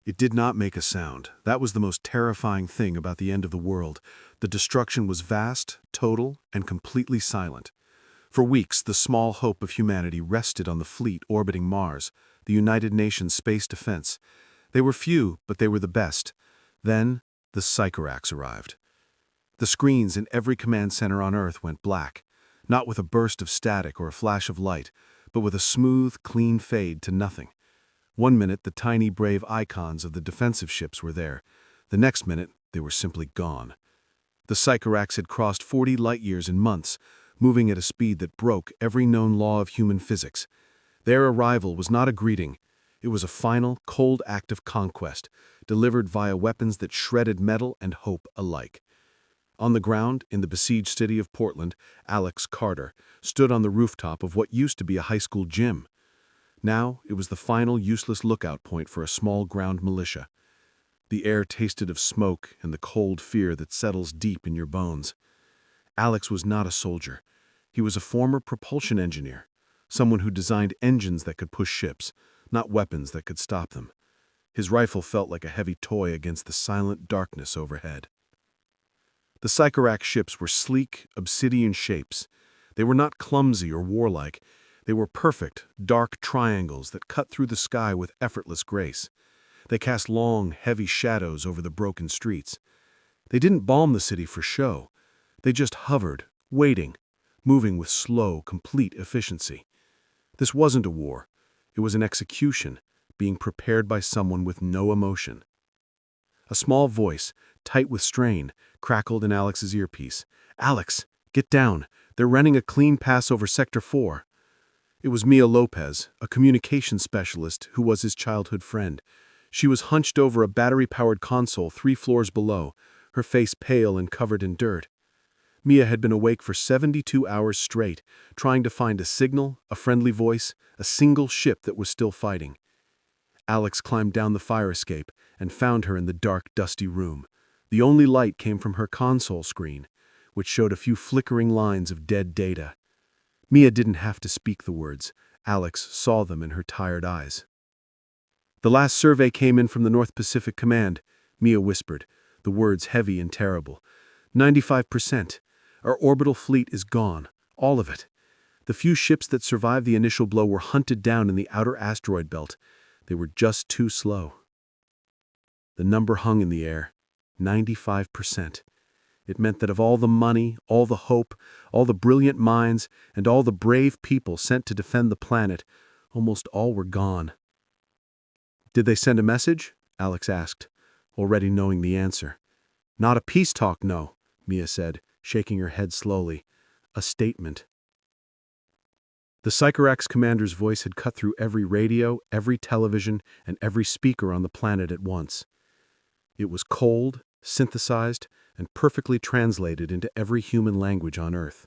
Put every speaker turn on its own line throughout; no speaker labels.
It did not make a sound. That was the most terrifying thing about the end of the world. The destruction was vast, total, and completely silent. For weeks, the small hope of humanity rested on the fleet orbiting Mars, the United Nations Space Defense. They were few, but they were the best. Then, the Sycorax arrived. The screens in every command center on Earth went black, not with a burst of static or a flash of light, but with a smooth, clean fade to nothing. One minute, the tiny, brave icons of the defensive ships were there. The next minute, they were simply gone. The Sycorax had crossed 40 light-years in months, moving at a speed that broke every known law of human physics. Their arrival was not a greeting. It was a final, cold act of conquest, delivered via weapons that shredded metal and hope alike. On the ground, in the besieged city of Portland, Alex Carter stood on the rooftop of what used to be a high school gym. Now, it was the final useless lookout point for a small ground militia. The air tasted of smoke and the cold fear that settles deep in your bones. Alex was not a soldier. He was a former propulsion engineer, someone who designed engines that could push ships, not weapons that could stop them. His rifle felt like a heavy toy against the silent darkness overhead. The Sycorax ships were sleek, obsidian shapes. They were not clumsy or warlike. They were perfect, dark triangles that cut through the sky with effortless grace. They cast long, heavy shadows over the broken streets. They didn't bomb the city for show. They just hovered, waiting, moving with slow, complete efficiency. This wasn't a war. It was an execution, being prepared by someone with no emotion. A small voice, tight with strain, crackled in Alex's earpiece. "Alex, get down. They're running a clean pass over Sector 4. It was Mia Lopez, a communications specialist who was his childhood friend. She was hunched over a battery-powered console 3 floors below, her face pale and covered in dirt. Mia had been awake for 72 hours straight, trying to find a signal, a friendly voice, a single ship that was still fighting. Alex climbed down the fire escape and found her in the dark, dusty room. The only light came from her console screen, which showed a few flickering lines of dead data. Mia didn't have to speak the words. Alex saw them in her tired eyes. "The last survey came in from the North Pacific Command," Mia whispered, the words heavy and terrible. 95%. Our orbital fleet is gone. All of it. The few ships that survived the initial blow were hunted down in the outer asteroid belt. They were just too slow." The number hung in the air. 95%. It meant that of all the money, all the hope, all the brilliant minds, and all the brave people sent to defend the planet, almost all were gone. "Did they send a message?" Alex asked, already knowing the answer. "Not a peace talk, no," Mia said, shaking her head slowly. "A statement." The Sycorax commander's voice had cut through every radio, every television, and every speaker on the planet at once. It was cold, synthesized, and perfectly translated into every human language on Earth.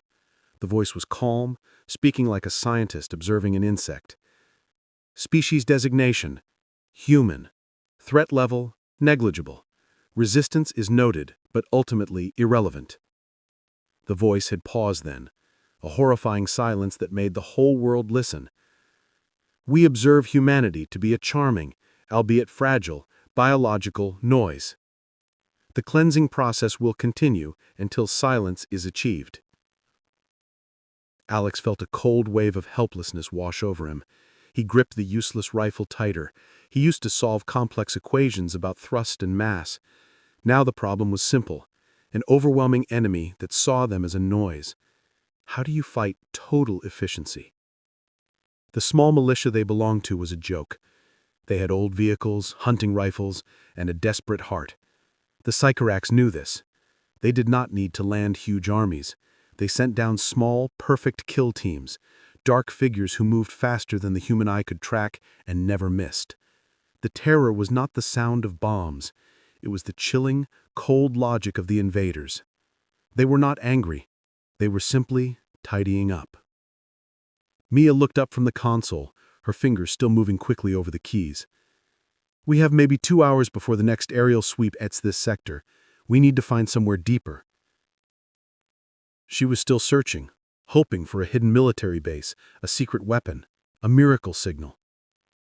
The voice was calm, speaking like a scientist observing an insect. "Species designation: human. Threat level: negligible. Resistance is noted, but ultimately irrelevant." The voice had paused then, a horrifying silence that made the whole world listen. "We observe humanity to be a charming, albeit fragile, biological noise. The cleansing process will continue until silence is achieved." Alex felt a cold wave of helplessness wash over him. He gripped the useless rifle tighter. He used to solve complex equations about thrust and mass. Now the problem was simple: an overwhelming enemy that saw them as a noise. How do you fight total efficiency? The small militia they belonged to was a joke. They had old vehicles, hunting rifles, and a desperate heart. The Sycorax knew this. They did not need to land huge armies. They sent down small, perfect kill teams, dark figures who moved faster than the human eye could track and never missed. The terror was not the sound of bombs. It was the chilling, cold logic of the invaders. They were not angry. They were simply tidying up. Mia looked up from the console, her fingers still moving quickly over the keys. "We have maybe 2 hours before the next aerial sweep ets this sector. We need to find somewhere deeper." She was still searching, hoping for a hidden military base, a secret weapon, a miracle signal.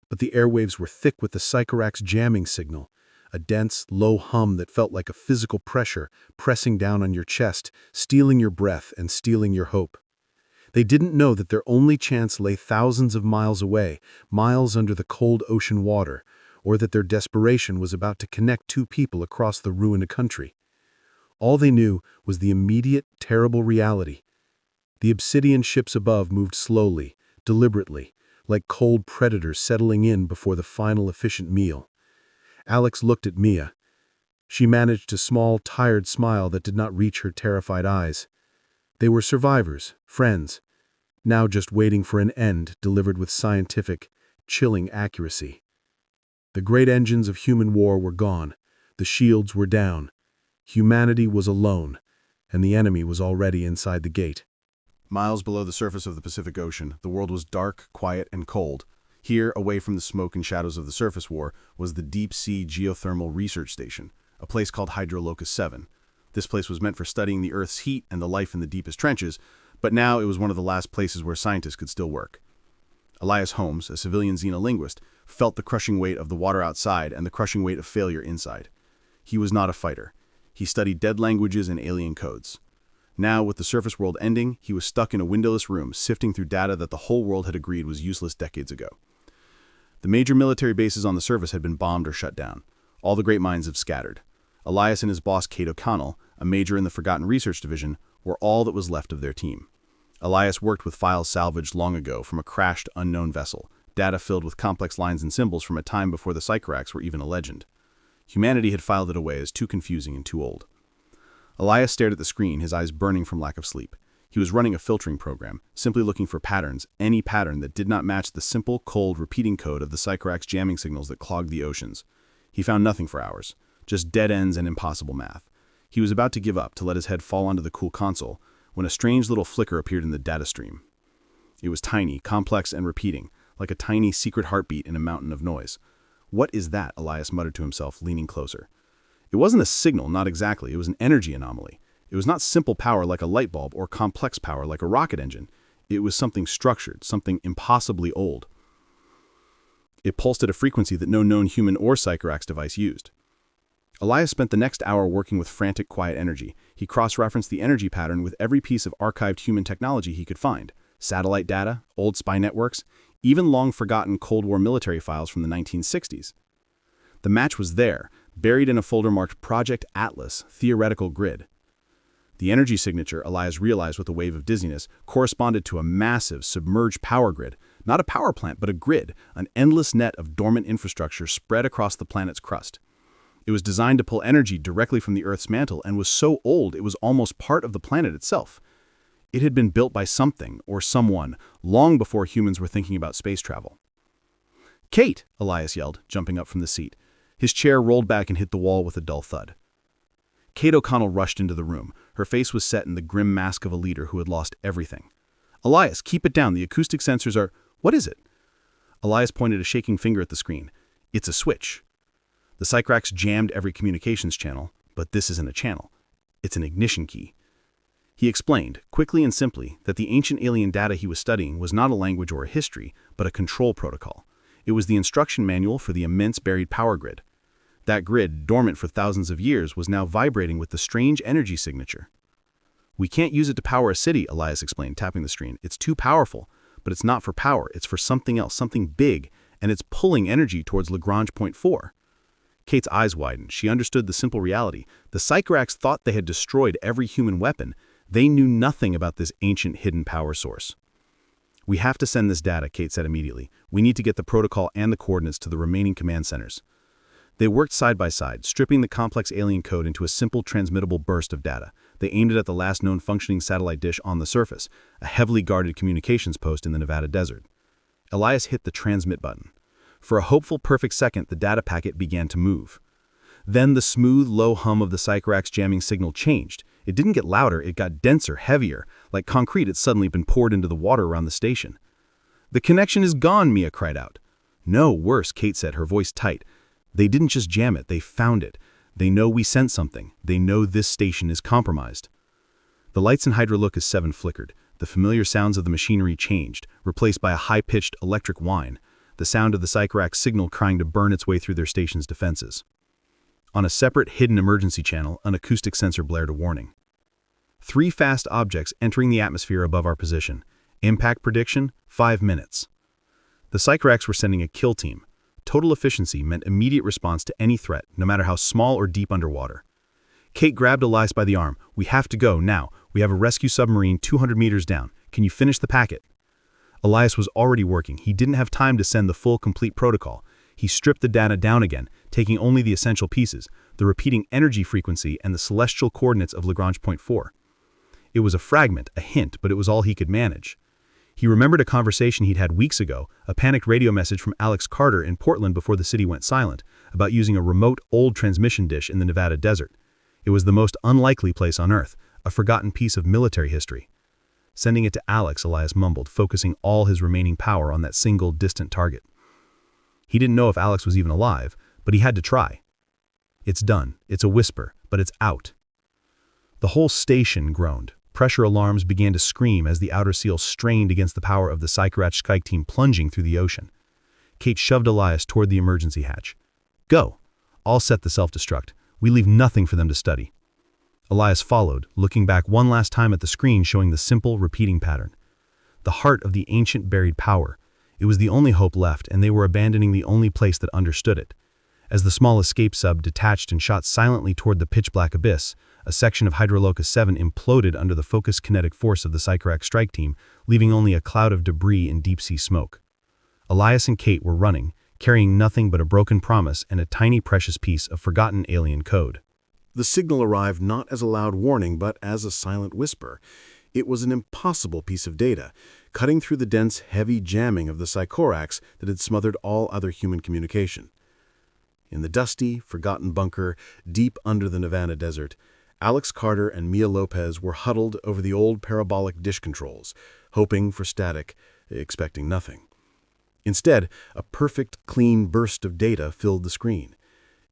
but the airwaves were thick with the Sycorax jamming signal, a dense, low hum that felt like a physical pressure pressing down on your chest, stealing your breath and stealing your hope. They didn't know that their only chance lay thousands of miles away, miles under the cold ocean water, or that their desperation was about to connect two people across the ruined country. All they knew was the immediate, terrible reality. The obsidian ships above moved slowly, deliberately, like cold predators settling in before the final efficient meal. Alex looked at Mia. She managed a small, tired smile that did not reach her terrified eyes. They were survivors, friends, now just waiting for an end delivered with scientific, chilling accuracy. The great engines of human war were gone. The shields were down. Humanity was alone, and the enemy was already inside the gate. Miles below the surface of the Pacific Ocean, the world was dark, quiet, and cold. Here, away from the smoke and shadows of the surface war, was the Deep-Sea Geothermal Research Station, a place called Hydrolocus 7. This place was meant for studying the Earth's heat and the life in the deepest trenches, but now it was one of the last places where scientists could still work. Elias Holmes, a civilian xenolinguist, felt the crushing weight of the water outside and the crushing weight of failure inside. He was not a fighter. He studied dead languages and alien codes. Now, with the surface world ending, he was stuck in a windowless room, sifting through data that the whole world had agreed was useless decades ago. The major military bases on the surface had been bombed or shut down. All the great minds had scattered. Elias and his boss, Kate O'Connell, a major in the Forgotten Research Division, were all that was left of their team. Elias worked with files salvaged long ago from a crashed, unknown vessel, data filled with complex lines and symbols from a time before the Sycorax were even a legend. Humanity had filed it away as too confusing and too old. Elias stared at the screen, his eyes burning from lack of sleep. He was running a filtering program, simply looking for patterns, any pattern that did not match the simple, cold, repeating code of the Sycorax jamming signals that clogged the oceans. He found nothing for hours, just dead ends and impossible math. He was about to give up, to let his head fall onto the cool console, when a strange little flicker appeared in the data stream. It was tiny, complex, and repeating, like a tiny secret heartbeat in a mountain of noise. "What is that?" Elias muttered to himself, leaning closer. It wasn't a signal, not exactly. It was an energy anomaly. It was not simple power like a light bulb or complex power like a rocket engine. It was something structured, something impossibly old. It pulsed at a frequency that no known human or Sycorax device used. Elias spent the next hour working with frantic, quiet energy. He cross-referenced the energy pattern with every piece of archived human technology he could find. Satellite data, old spy networks, even long-forgotten Cold War military files from the 1960s. The match was there, buried in a folder marked Project Atlas, Theoretical Grid. The energy signature, Elias realized with a wave of dizziness, corresponded to a massive, submerged power grid. Not a power plant, but a grid, an endless net of dormant infrastructure spread across the planet's crust. It was designed to pull energy directly from the Earth's mantle and was so old it was almost part of the planet itself. It had been built by something, or someone, long before humans were thinking about space travel. "Kate!" Elias yelled, jumping up from the seat. His chair rolled back and hit the wall with a dull thud. Kate O'Connell rushed into the room. Her face was set in the grim mask of a leader who had lost everything. "Elias, keep it down. The acoustic sensors are—" "What is it?" Elias pointed a shaking finger at the screen. "It's a switch." The Sycorax jammed every communications channel, but this isn't a channel. It's an ignition key. He explained, quickly and simply, that the ancient alien data he was studying was not a language or a history, but a control protocol. It was the instruction manual for the immense buried power grid. That grid, dormant for thousands of years, was now vibrating with the strange energy signature. "We can't use it to power a city," Elias explained, tapping the screen. "It's too powerful, but it's not for power. It's for something else, something big, and it's pulling energy towards Lagrange point 4. Kate's eyes widened. She understood the simple reality. The Sycorax thought they had destroyed every human weapon. They knew nothing about this ancient hidden power source. "We have to send this data," Kate said immediately. "We need to get the protocol and the coordinates to the remaining command centers." They worked side by side, stripping the complex alien code into a simple transmittable burst of data. They aimed it at the last known functioning satellite dish on the surface, a heavily guarded communications post in the Nevada desert. Elias hit the transmit button. For a hopeful perfect second, the data packet began to move. Then the smooth, low hum of the Sycorax jamming signal changed. It didn't get louder, it got denser, heavier, like concrete had suddenly been poured into the water around the station. "The connection is gone," Mia cried out. "No, worse," Kate said, her voice tight. "They didn't just jam it, they found it. They know we sent something. They know this station is compromised." The lights in Hydrolocus 7 flickered. The familiar sounds of the machinery changed, replaced by a high-pitched electric whine.
the sound of the Sycorax signal trying to burn its way through their station's defenses. On a separate hidden emergency channel, an acoustic sensor blared a warning. 3 fast objects entering the atmosphere above our position. Impact prediction, 5 minutes. The Sycorax were sending a kill team. Total efficiency meant immediate response to any threat, no matter how small or deep underwater. Kate grabbed Elias by the arm. "We have to go, now. We have a rescue submarine 200 meters down. Can you finish the packet?" Elias was already working. He didn't have time to send the full, complete protocol. He stripped the data down again, taking only the essential pieces, the repeating energy frequency and the celestial coordinates of Lagrange point 4. It was a fragment, a hint, but it was all he could manage. He remembered a conversation he'd had weeks ago, a panicked radio message from Alex Carter in Portland before the city went silent, about using a remote, old transmission dish in the Nevada desert. It was the most unlikely place on Earth, a forgotten piece of military history. Sending it to Alex, Elias mumbled, focusing all his remaining power on that single, distant target. He didn't know if Alex was even alive, but he had to try. It's done. It's a whisper, but it's out. The whole station groaned. Pressure alarms began to scream as the outer seal strained against the power of the Sycorax strike team plunging through the ocean. Kate shoved Elias toward the emergency hatch. "Go. I'll set the self-destruct. We leave nothing for them to study." Elias followed, looking back one last time at the screen showing the simple, repeating pattern. The heart of the ancient buried power. It was the only hope left, and they were abandoning the only place that understood it. As the small escape sub detached and shot silently toward the pitch-black abyss, a section of Hydrolocus 7 imploded under the focused kinetic force of the Sycorax strike team, leaving only a cloud of debris and deep-sea smoke. Elias and Kate were running, carrying nothing but a broken promise and a tiny precious piece of forgotten alien code.
The signal arrived not as a loud warning, but as a silent whisper. It was an impossible piece of data, cutting through the dense, heavy jamming of the Sycorax that had smothered all other human communication. In the dusty, forgotten bunker, deep under the Nevada desert, Alex Carter and Mia Lopez were huddled over the old parabolic dish controls, hoping for static, expecting nothing. Instead, a perfect, clean burst of data filled the screen.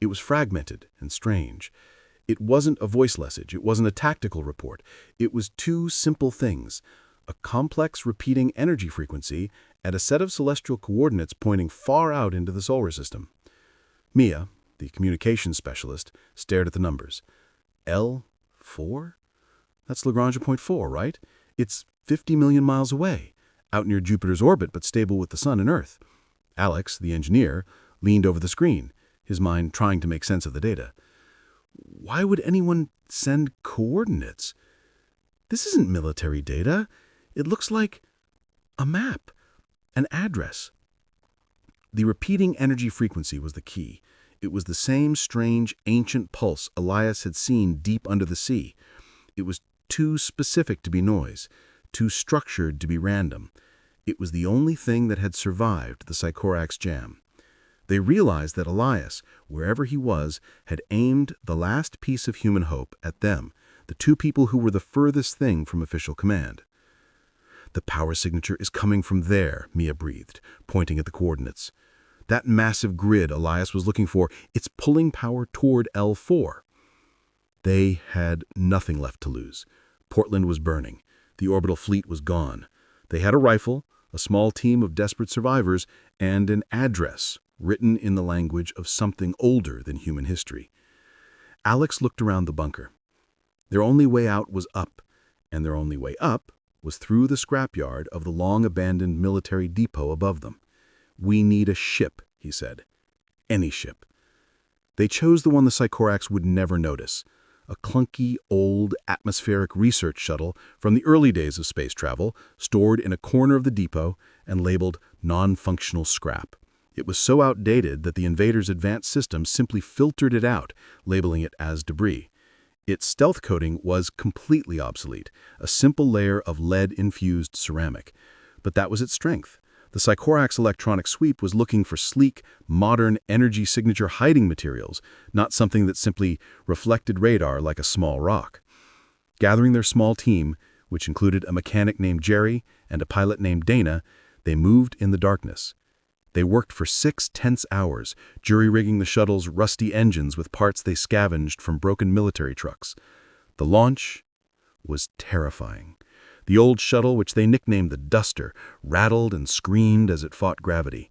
It was fragmented and strange. It wasn't a voice message. It wasn't a tactical report. It was 2 simple things: a complex repeating energy frequency and a set of celestial coordinates pointing far out into the solar system. Mia, the communications specialist, stared at the numbers. L4? That's Lagrange point 4, right? It's 50 million miles away, out near Jupiter's orbit but stable with the Sun and Earth. Alex, the engineer, leaned over the screen, his mind trying to make sense of the data. Why would anyone send coordinates? This isn't military data. It looks like a map, an address. The repeating energy frequency was the key. It was the same strange, ancient pulse Elias had seen deep under the sea. It was too specific to be noise, too structured to be random. It was the only thing that had survived the Sycorax jam. They realized that Elias, wherever he was, had aimed the last piece of human hope at them, the 2 people who were the furthest thing from official command. "The power signature is coming from there," Mia breathed, pointing at the coordinates. That massive grid Elias was looking for, it's pulling power toward L4. They had nothing left to lose. Portland was burning. The orbital fleet was gone. They had a rifle, a small team of desperate survivors, and an address written in the language of something older than human history. Alex looked around the bunker. Their only way out was up, and their only way up was through the scrapyard of the long-abandoned military depot above them. "We need a ship," he said. "Any ship." They chose the one the Sycorax would never notice, a clunky, old, atmospheric research shuttle from the early days of space travel, stored in a corner of the depot and labeled non-functional scrap. It was so outdated that the invaders' advanced systems simply filtered it out, labeling it as debris. Its stealth coating was completely obsolete, a simple layer of lead-infused ceramic. But that was its strength. The Sycorax electronic sweep was looking for sleek, modern, energy signature hiding materials, not something that simply reflected radar like a small rock. Gathering their small team, which included a mechanic named Jerry and a pilot named Dana, they moved in the darkness. They worked for 6 tense hours, jury-rigging the shuttle's rusty engines with parts they scavenged from broken military trucks. The launch was terrifying. The old shuttle, which they nicknamed the Duster, rattled and screamed as it fought gravity.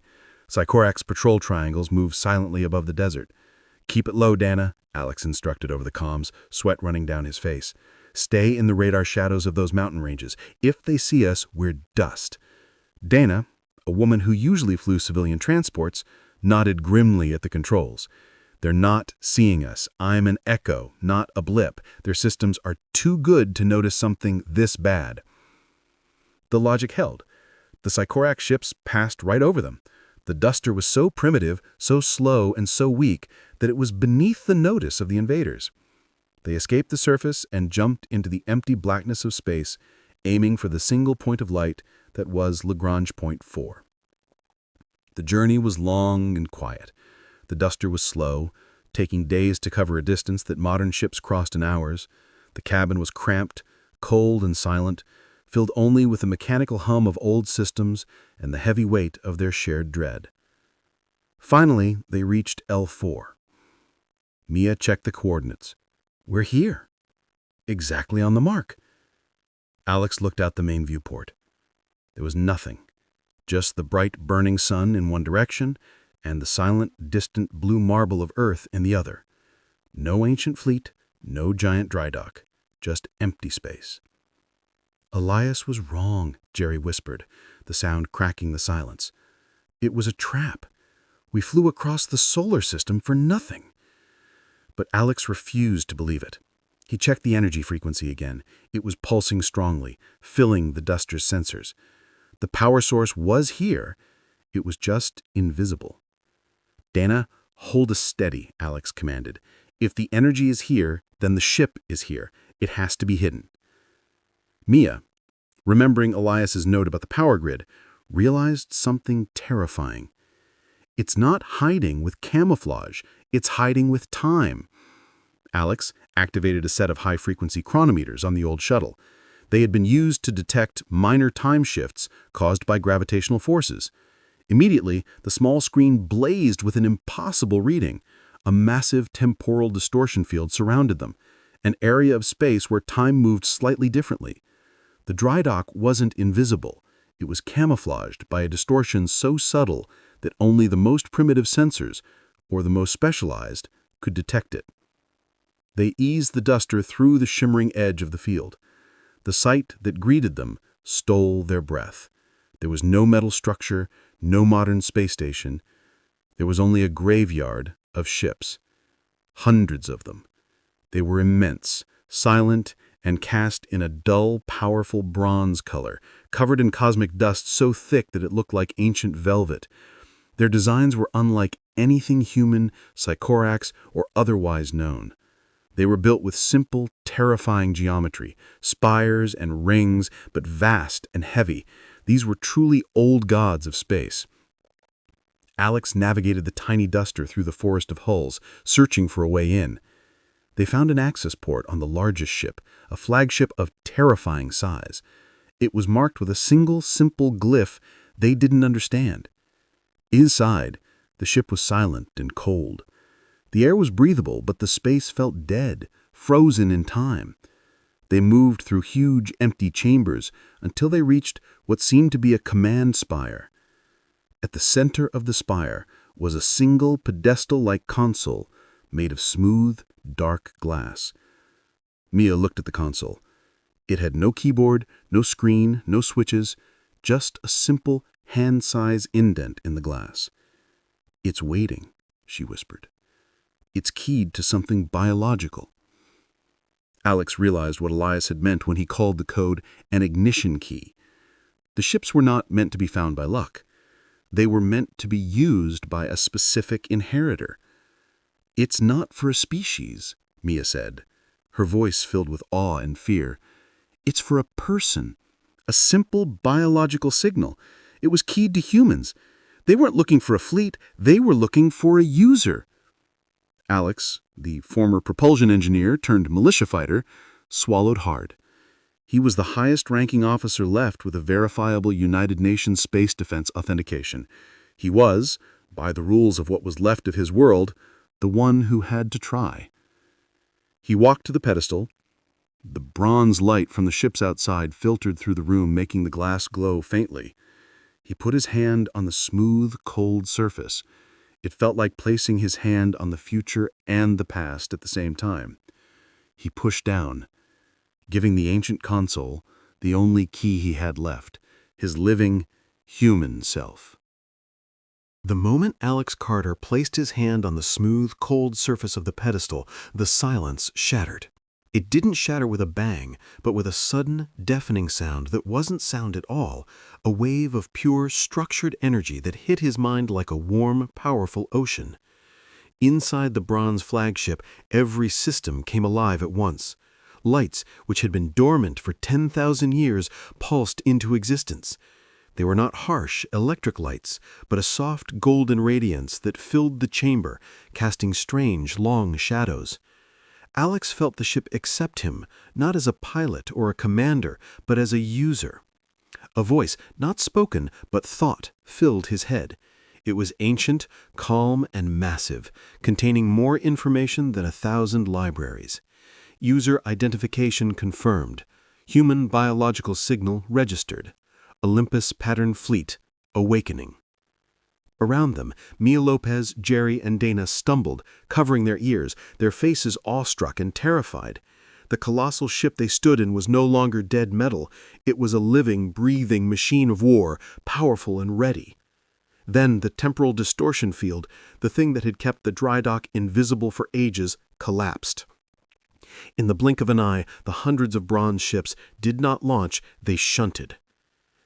Sycorax patrol triangles moved silently above the desert. "Keep it low, Dana," Alex instructed over the comms, sweat running down his face. "Stay in the radar shadows of those mountain ranges. If they see us, we're dust." Dana, a woman who usually flew civilian transports, nodded grimly at the controls. "They're not seeing us. I'm an echo, not a blip. Their systems are too good to notice something this bad." The logic held. The Sycorax ships passed right over them. The duster was so primitive, so slow, and so weak that it was beneath the notice of the invaders. They escaped the surface and jumped into the empty blackness of space, aiming for the single point of light that was Lagrange Point 4. The journey was long and quiet. The duster was slow, taking days to cover a distance that modern ships crossed in hours. The cabin was cramped, cold and silent, filled only with the mechanical hum of old systems and the heavy weight of their shared dread. Finally, they reached L4. Mia checked the coordinates. "We're here." Exactly on the mark. Alex looked out the main viewport. There was nothing, just the bright burning sun in one direction and the silent, distant blue marble of Earth in the other. No ancient fleet, no giant dry dock, just empty space. "Elias was wrong," Jerry whispered, the sound cracking the silence. "It was a trap. We flew across the solar system for nothing." But Alex refused to believe it. He checked the energy frequency again. It was pulsing strongly, filling the duster's sensors. The power source was here. It was just invisible. "Dana, hold us steady," Alex commanded. "If the energy is here, then the ship is here. It has to be hidden." Mia, remembering Elias's note about the power grid, realized something terrifying. It's not hiding with camouflage. It's hiding with time. Alex activated a set of high-frequency chronometers on the old shuttle. They had been used to detect minor time shifts caused by gravitational forces. Immediately, the small screen blazed with an impossible reading. A massive temporal distortion field surrounded them, an area of space where time moved slightly differently. The dry dock wasn't invisible. It was camouflaged by a distortion so subtle that only the most primitive sensors, or the most specialized, could detect it. They eased the duster through the shimmering edge of the field. The sight that greeted them stole their breath. There was no metal structure, no modern space station. There was only a graveyard of ships. Hundreds of them. They were immense, silent, and cast in a dull, powerful bronze color, covered in cosmic dust so thick that it looked like ancient velvet. Their designs were unlike anything human, Sycorax, or otherwise known. They were built with simple, terrifying geometry, spires and rings, but vast and heavy. These were truly old gods of space. Alex navigated the tiny duster through the forest of hulls, searching for a way in. They found an access port on the largest ship, a flagship of terrifying size. It was marked with a single, simple glyph they didn't understand. Inside, the ship was silent and cold. The air was breathable, but the space felt dead, frozen in time. They moved through huge, empty chambers until they reached what seemed to be a command spire. At the center of the spire was a single pedestal-like console made of smooth, dark glass. Mia looked at the console. It had no keyboard, no screen, no switches, just a simple, hand-size indent in the glass. "It's waiting," she whispered. "It's keyed to something biological." Alex realized what Elias had meant when he called the code an ignition key. The ships were not meant to be found by luck. They were meant to be used by a specific inheritor. "It's not for a species," Mia said, her voice filled with awe and fear. "It's for a person, a simple biological signal. It was keyed to humans. They weren't looking for a fleet, they were looking for a user." Alex, the former propulsion engineer turned militia fighter, swallowed hard. He was the highest-ranking officer left with a verifiable United Nations space defense authentication. He was, by the rules of what was left of his world, the one who had to try. He walked to the pedestal. The bronze light from the ships outside filtered through the room, making the glass glow faintly. He put his hand on the smooth, cold surface. It felt like placing his hand on the future and the past at the same time. He pushed down, giving the ancient console the only key he had left, his living, human self.
The moment Alex Carter placed his hand on the smooth, cold surface of the pedestal, the silence shattered. It didn't shatter with a bang, but with a sudden, deafening sound that wasn't sound at all, a wave of pure, structured energy that hit his mind like a warm, powerful ocean. Inside the bronze flagship, every system came alive at once. Lights, which had been dormant for 10,000 years, pulsed into existence. They were not harsh, electric lights, but a soft, golden radiance that filled the chamber, casting strange, long shadows. Alex felt the ship accept him, not as a pilot or a commander, but as a user. A voice, not spoken, but thought, filled his head. It was ancient, calm, and massive, containing more information than 1,000 libraries. User identification confirmed. Human biological signal registered. Olympus pattern fleet, awakening. Around them, Mia Lopez, Jerry, and Dana stumbled, covering their ears, their faces awestruck and terrified. The colossal ship they stood in was no longer dead metal. It was a living, breathing machine of war, powerful and ready. Then the temporal distortion field, the thing that had kept the dry dock invisible for ages, collapsed. In the blink of an eye, the hundreds of bronze ships did not launch, they shunted.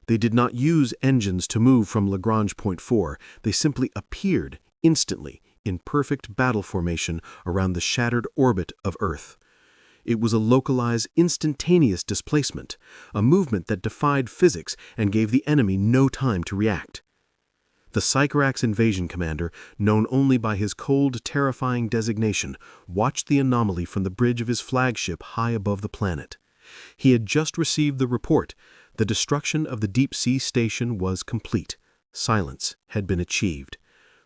They did not use engines to move from Lagrange Point 4. They simply appeared, instantly, in perfect battle formation around the shattered orbit of Earth. It was a localized, instantaneous displacement, a movement that defied physics and gave the enemy no time to react. The Sycorax invasion commander, known only by his cold, terrifying designation, watched the anomaly from the bridge of his flagship high above the planet. He had just received the report. The destruction of the deep-sea station was complete. Silence had been achieved.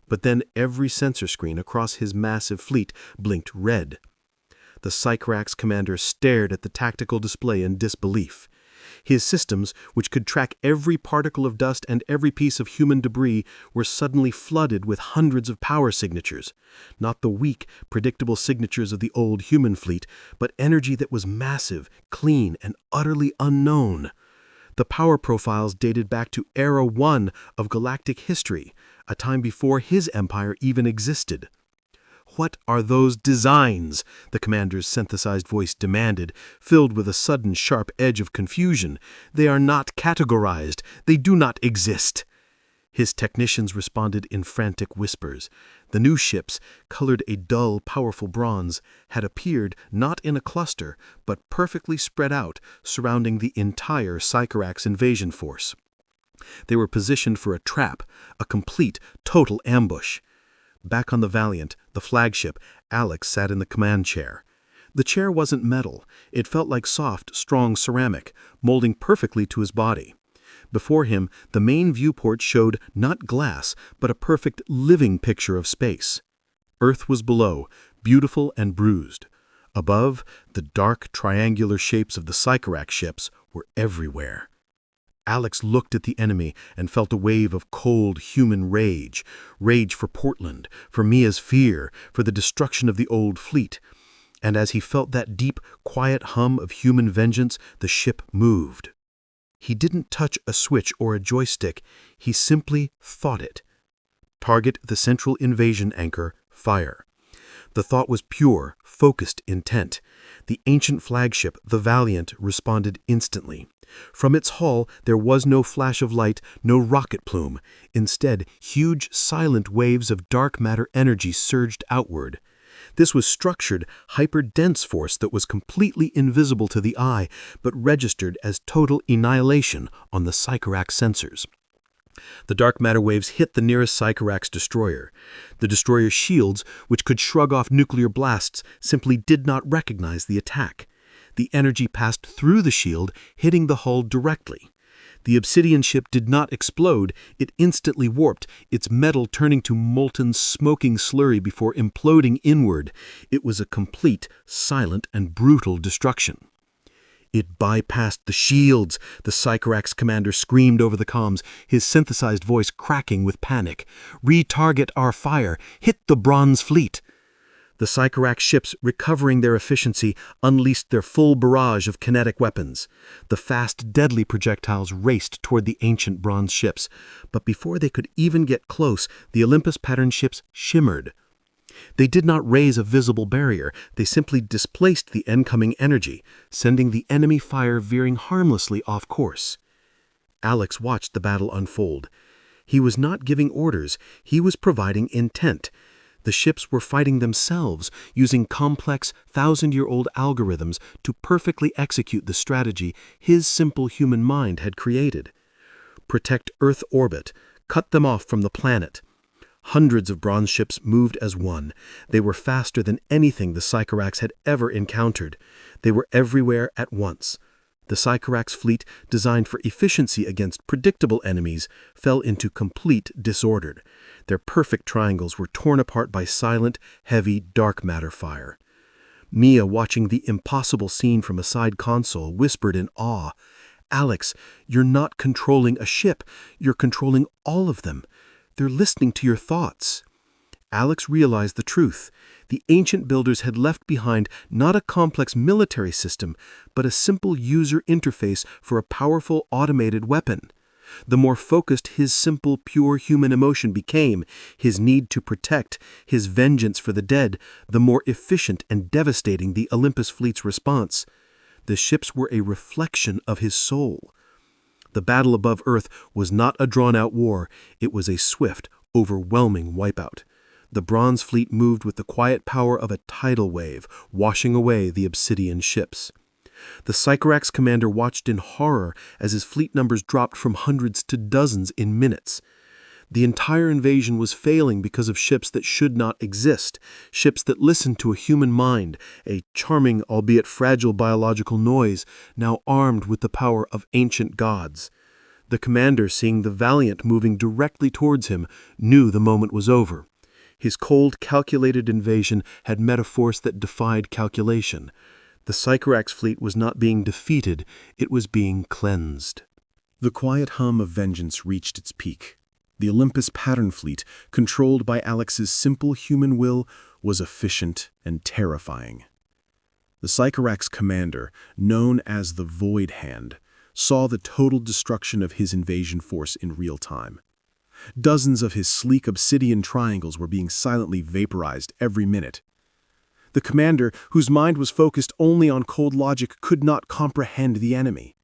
But then every sensor screen across his massive fleet blinked red. The Sycorax commander stared at the tactical display in disbelief. His systems, which could track every particle of dust and every piece of human debris, were suddenly flooded with hundreds of power signatures. Not the weak, predictable signatures of the old human fleet, but energy that was massive, clean, and utterly unknown. The power profiles dated back to Era 1 of galactic history, a time before his empire even existed. "What are those designs?" the commander's synthesized voice demanded, filled with a sudden sharp edge of confusion. "They are not categorized. They do not exist." His technicians responded in frantic whispers. The new ships, colored a dull, powerful bronze, had appeared not in a cluster, but perfectly spread out, surrounding the entire Sycorax invasion force. They were positioned for a trap, a complete, total ambush. Back on the Valiant, the flagship, Alex sat in the command chair. The chair wasn't metal. It felt like soft, strong ceramic, molding perfectly to his body. Before him, the main viewport showed not glass, but a perfect living picture of space. Earth was below, beautiful and bruised. Above, the dark, triangular shapes of the Sycorax ships were everywhere. Alex looked at the enemy and felt a wave of cold human rage. Rage for Portland, for Mia's fear, for the destruction of the old fleet. And as he felt that deep, quiet hum of human vengeance, the ship moved. He didn't touch a switch or a joystick. He simply thought it. Target the central invasion anchor, fire. The thought was pure, focused intent. The ancient flagship, the Valiant, responded instantly. From its hull, there was no flash of light, no rocket plume. Instead, huge, silent waves of dark matter energy surged outward. This was structured, hyper-dense force that was completely invisible to the eye, but registered as total annihilation on the Sycorax sensors. The dark matter waves hit the nearest Sycorax destroyer. The destroyer's shields, which could shrug off nuclear blasts, simply did not recognize the attack. The energy passed through the shield, hitting the hull directly. The obsidian ship did not explode. It instantly warped, its metal turning to molten, smoking slurry before imploding inward. It was a complete, silent, and brutal destruction.
It bypassed the shields, the Sycorax commander screamed over the comms, his synthesized voice cracking with panic. Retarget our fire! Hit the Bronze Fleet! The Sycorax ships, recovering their efficiency, unleashed their full barrage of kinetic weapons. The fast, deadly projectiles raced toward the ancient bronze ships, but before they could even get close, the Olympus-patterned ships shimmered. They did not raise a visible barrier, they simply displaced the incoming energy, sending the enemy fire veering harmlessly off course. Alex watched the battle unfold. He was not giving orders, he was providing intent. The ships were fighting themselves, using complex, thousand-year-old algorithms to perfectly execute the strategy his simple human mind had created. Protect Earth orbit, cut them off from the planet. Hundreds of bronze ships moved as one. They were faster than anything the Sycorax had ever encountered. They were everywhere at once. The Sycorax fleet, designed for efficiency against predictable enemies, fell into complete disorder. Their perfect triangles were torn apart by silent, heavy, dark matter fire. Mia, watching the impossible scene from a side console, whispered in awe, "Alex, you're not controlling a ship, you're controlling all of them. They're listening to your thoughts." Alex realized the truth. The ancient builders had left behind not a complex military system, but a simple user interface for a powerful automated weapon. The more focused his simple, pure human emotion became, his need to protect, his vengeance for the dead, the more efficient and devastating the Olympus fleet's response. The ships were a reflection of his soul. The battle above Earth was not a drawn-out war, it was a swift, overwhelming wipeout. The Bronze Fleet moved with the quiet power of a tidal wave, washing away the obsidian ships. The Sycorax commander watched in horror as his fleet numbers dropped from hundreds to dozens in minutes. The entire invasion was failing because of ships that should not exist, ships that listened to a human mind, a charming, albeit fragile biological noise, now armed with the power of ancient gods. The commander, seeing the Valiant moving directly towards him, knew the moment was over. His cold, calculated invasion had met a force that defied calculation. The Sycorax fleet was not being defeated, it was being cleansed.
The quiet hum of vengeance reached its peak. The Olympus pattern fleet, controlled by Alex's simple human will, was efficient and terrifying. The Sycorax commander, known as the Void Hand, saw the total destruction of his invasion force in real time. Dozens of his sleek obsidian triangles were being silently vaporized every minute. The commander, whose mind was focused only on cold logic, could not comprehend the enemy.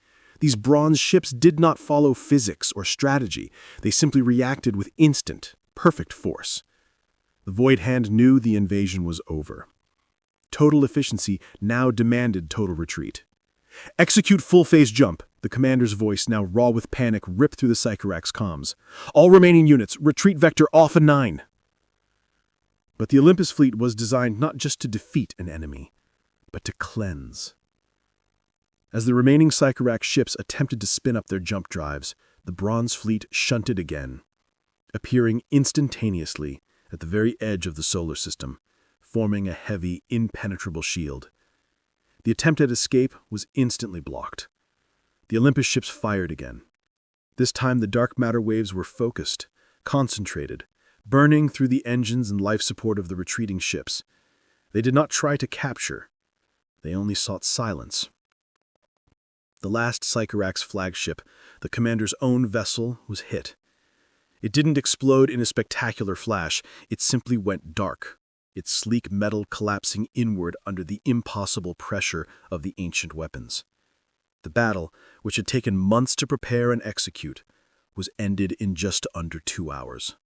These bronze ships did not follow physics or strategy. They simply reacted with instant, perfect force. The Void Hand knew the invasion was over. Total efficiency now demanded total retreat. "Execute full-phase jump," the commander's voice, now raw with panic, ripped through the Sycorax comms. "All remaining units, retreat vector off a 9." But the Olympus fleet was designed not just to defeat an enemy, but to cleanse. As the remaining Sycorax ships attempted to spin up their jump drives, the Bronze Fleet shunted again, appearing instantaneously at the very edge of the solar system, forming a heavy, impenetrable shield. The attempt at escape was instantly blocked. The Olympus ships fired again. This time the dark matter waves were focused, concentrated, burning through the engines and life support of the retreating ships. They did not try to capture. They only sought silence. The last Sycorax flagship, the commander's own vessel, was hit. It didn't explode in a spectacular flash. It simply went dark, its sleek metal collapsing inward under the impossible pressure of the ancient weapons. The battle, which had taken months to prepare and execute, was ended in just under 2 hours.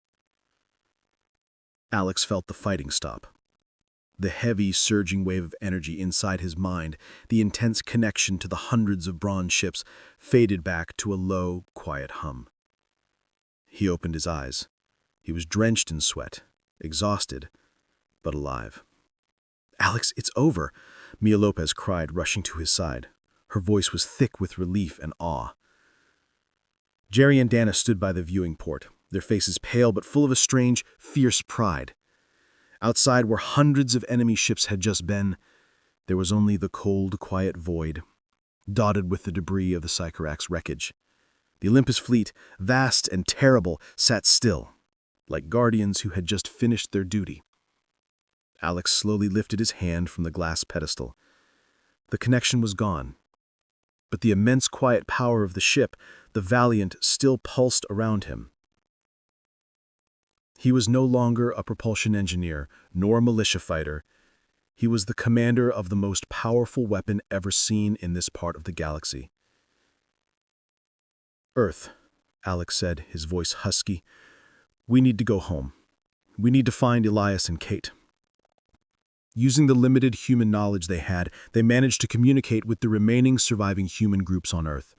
Alex felt the fighting stop. The heavy, surging wave of energy inside his mind, the intense connection to the hundreds of bronze ships, faded back to a low, quiet hum. He opened his eyes. He was drenched in sweat, exhausted, but alive. "Alex, it's over," Mia Lopez cried, rushing to his side. Her voice was thick with relief and awe. Jerry and Dana stood by the viewing port, their faces pale but full of a strange, fierce pride. Outside, where hundreds of enemy ships had just been, there was only the cold, quiet void, dotted with the debris of the Sycorax wreckage. The Olympus fleet, vast and terrible, sat still, like guardians who had just finished their duty. Alex slowly lifted his hand from the glass pedestal. The connection was gone, but the immense quiet power of the ship, the Valiant, still pulsed around him. He was no longer a propulsion engineer, nor a militia fighter. He was the commander of the most powerful weapon ever seen in this part of the galaxy. "Earth," Alex said, his voice husky. "We need to go home. We need to find Elias and Kate." Using the limited human knowledge they had, they managed to communicate with the remaining surviving human groups on Earth.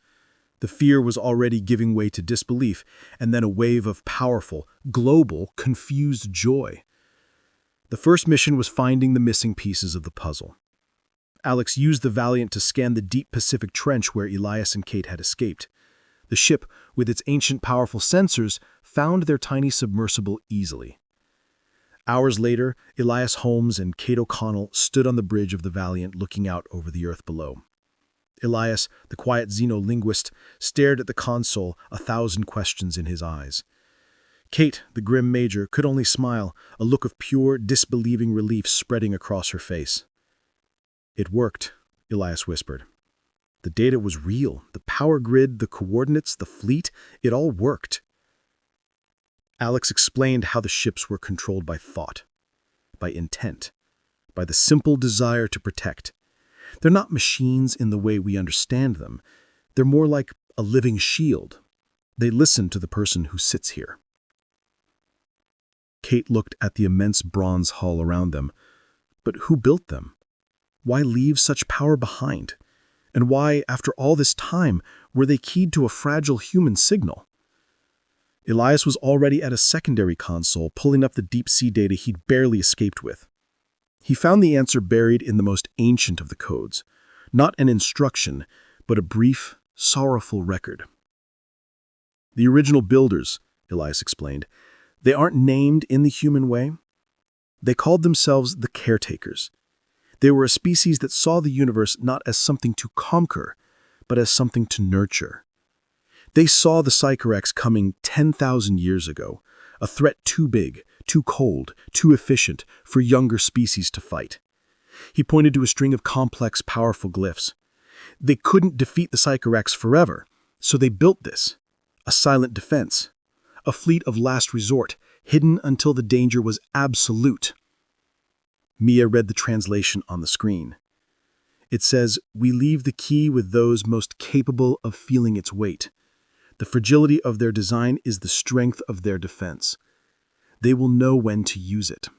The fear was already giving way to disbelief, and then a wave of powerful, global, confused joy. The first mission was finding the missing pieces of the puzzle. Alex used the Valiant to scan the deep Pacific Trench where Elias and Kate had escaped. The ship, with its ancient powerful sensors, found their tiny submersible easily. Hours later, Elias Holmes and Kate O'Connell stood on the bridge of the Valiant looking out over the Earth below. Elias, the quiet xenolinguist, stared at the console, 1,000 questions in his eyes. Kate, the grim major, could only smile, a look of pure, disbelieving relief spreading across her face. "It worked," Elias whispered. "The data was real. The power grid, the coordinates, the fleet, it all worked." Alex explained how the ships were controlled by thought, by intent, by the simple desire to protect. They're not machines in the way we understand them. They're more like a living shield. They listen to the person who sits here. Kate looked at the immense bronze hull around them. But who built them? Why leave such power behind? And why, after all this time, were they keyed to a fragile human signal? Elias was already at a secondary console, pulling up the deep-sea data he'd barely escaped with. He found the answer buried in the most ancient of the codes. Not an instruction, but a brief, sorrowful record. "The original builders," Elias explained, "they aren't named in the human way. They called themselves the caretakers. They were a species that saw the universe not as something to conquer, but as something to nurture. They saw the Sycorax coming 10,000 years ago, a threat too big, too cold, too efficient for younger species to fight." He pointed to a string of complex, powerful glyphs. They couldn't defeat the Sycorax forever, so they built this, a silent defense, a fleet of last resort, hidden until the danger was absolute. Mia read the translation on the screen. It says, "We leave the key with those most capable of feeling its weight. The fragility of their design is the strength of their defense. They will know when to use it."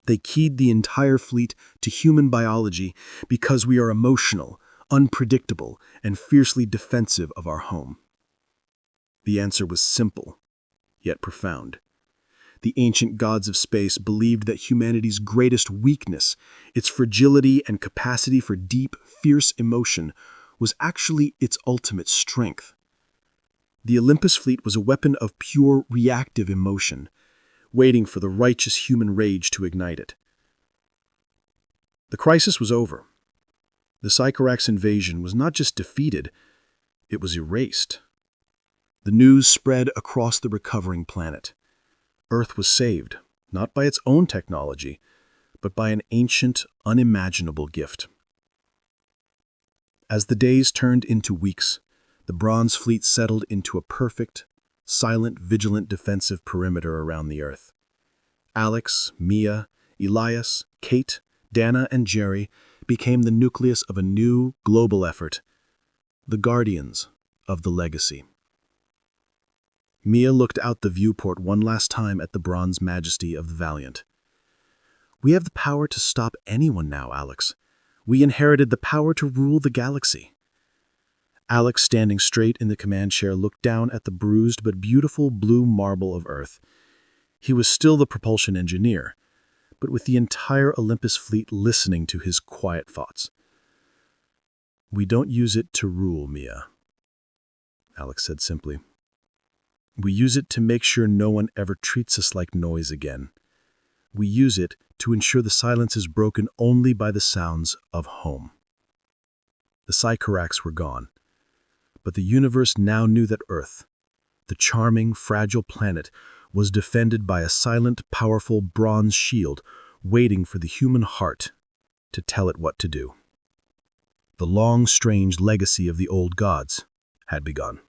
They keyed the entire fleet to human biology because we are emotional, unpredictable, and fiercely defensive of our home. The answer was simple, yet profound. The ancient gods of space believed that humanity's greatest weakness, its fragility and capacity for deep, fierce emotion, was actually its ultimate strength. The Olympus fleet was a weapon of pure reactive emotion, waiting for the righteous human rage to ignite it. The crisis was over. The Sycorax invasion was not just defeated, it was erased. The news spread across the recovering planet. Earth was saved, not by its own technology, but by an ancient, unimaginable gift. As the days turned into weeks, the Bronze Fleet settled into a perfect, silent, vigilant defensive perimeter around the Earth. Alex, Mia, Elias, Kate, Dana, and Jerry became the nucleus of a new, global effort, the Guardians of the Legacy. Mia looked out the viewport one last time at the bronze majesty of the Valiant. "We have the power to stop anyone now, Alex. We inherited the power to rule the galaxy." Alex, standing straight in the command chair, looked down at the bruised but beautiful blue marble of Earth. He was still the propulsion engineer, but with the entire Olympus fleet listening to his quiet thoughts. "We don't use it to rule, Mia," Alex said simply. "We use it to make sure no one ever treats us like noise again. We use it to ensure the silence is broken only by the sounds of home."
The Sycorax were gone. But the universe now knew that Earth, the charming, fragile planet, was defended by a silent, powerful bronze shield waiting for the human heart to tell it what to do. The long, strange legacy of the old gods had begun.